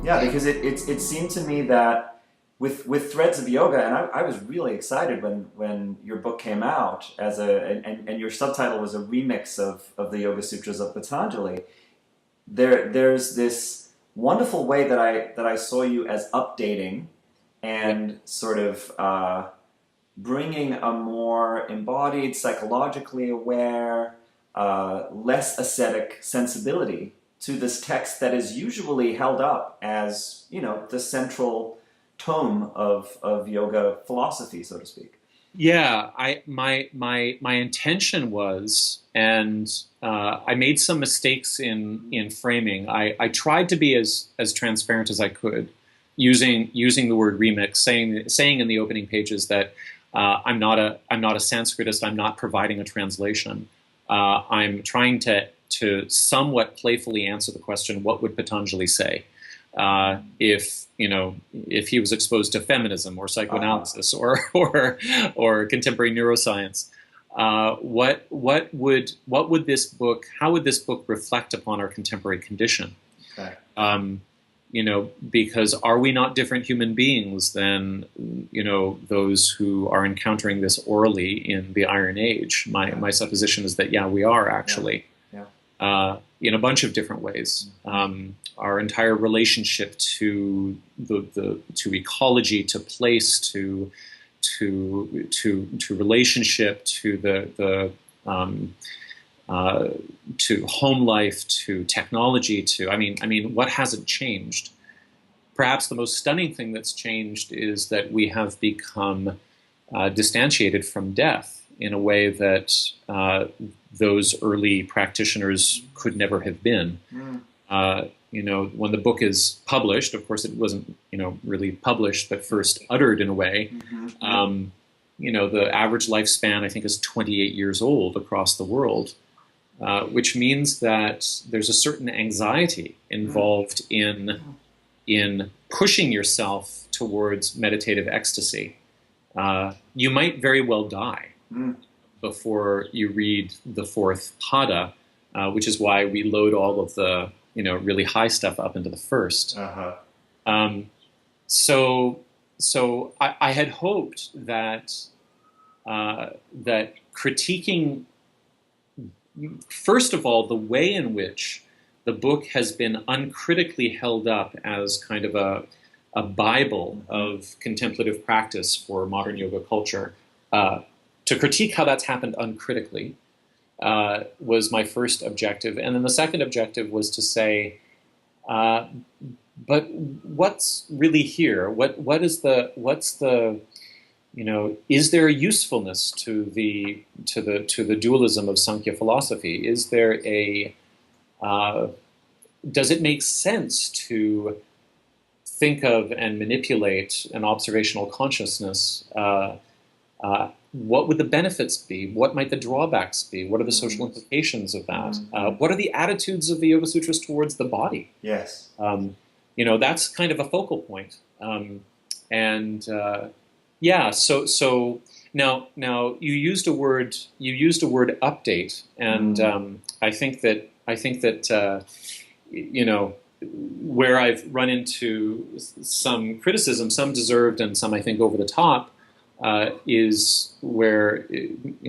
Yeah, because it seemed to me that with Threads of Yoga, and I was really excited when your book came out and your subtitle was a remix of the Yoga Sutras of Patanjali. There's this wonderful way that I saw you as updating and sort of bringing a more embodied, psychologically aware, less ascetic sensibility to this text that is usually held up as, the central tome of yoga philosophy, so to speak. Yeah, my intention was, and I made some mistakes in framing. I tried to be as transparent as I could, using the word remix, saying in the opening pages that I'm not a Sanskritist. I'm not providing a translation. I'm trying to somewhat playfully answer the question, what would Patanjali say if he was exposed to feminism or psychoanalysis or contemporary neuroscience? What would this book? How would this book reflect upon our contemporary condition? Okay. Because are we not different human beings than those who are encountering this orally in the Iron Age? My supposition is that we are actually. Yeah. In a bunch of different ways. Our entire relationship to to ecology, to place, to relationship, to to home life, to technology, what hasn't changed? Perhaps the most stunning thing that's changed is that we have become distantiated from death in a way that those early practitioners could never have been. When the book is published, of course it wasn't, really published, but first uttered in a way. The average lifespan, I think, is 28 years old across the world, which means that there's a certain anxiety involved in pushing yourself towards meditative ecstasy. You might very well die before you read the fourth pada, which is why we load all of the really high stuff up into the first. So I had hoped that that critiquing, first of all, the way in which the book has been uncritically held up as kind of a Bible of contemplative practice for modern yoga culture. To critique how that's happened uncritically was my first objective. And then the second objective was to say, but what's really here? What's the is there a usefulness to the dualism of Sankhya philosophy? Is there does it make sense to think of and manipulate an observational consciousness? What would the benefits be? What might the drawbacks be? What are the social implications of that? What are the attitudes of the Yoga Sutras towards the body? Yes. That's kind of a focal point. So now you used a word update, and I think that where I've run into some criticism, some deserved and some I think over the top, is where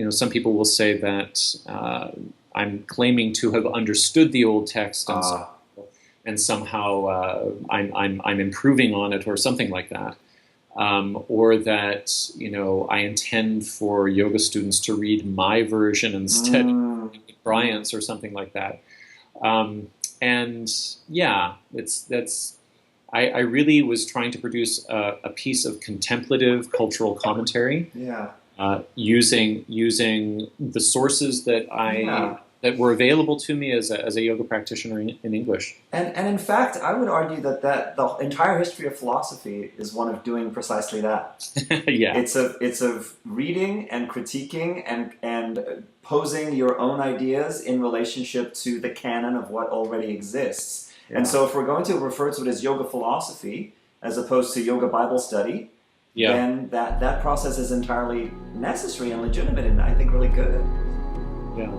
some people will say that I'm claiming to have understood the old text and somehow I'm improving on it or something like that, or that I intend for yoga students to read my version instead of Bryant's or something like that. I really was trying to produce a piece of contemplative cultural commentary, using the sources that were available to me as a yoga practitioner in English. And in fact, I would argue that the entire history of philosophy is one of doing precisely that. Yeah, it's of reading and critiquing and posing your own ideas in relationship to the canon of what already exists. Yeah. And so if we're going to refer to it as yoga philosophy as opposed to yoga Bible study, then that process is entirely necessary and legitimate and I think really good. Yeah.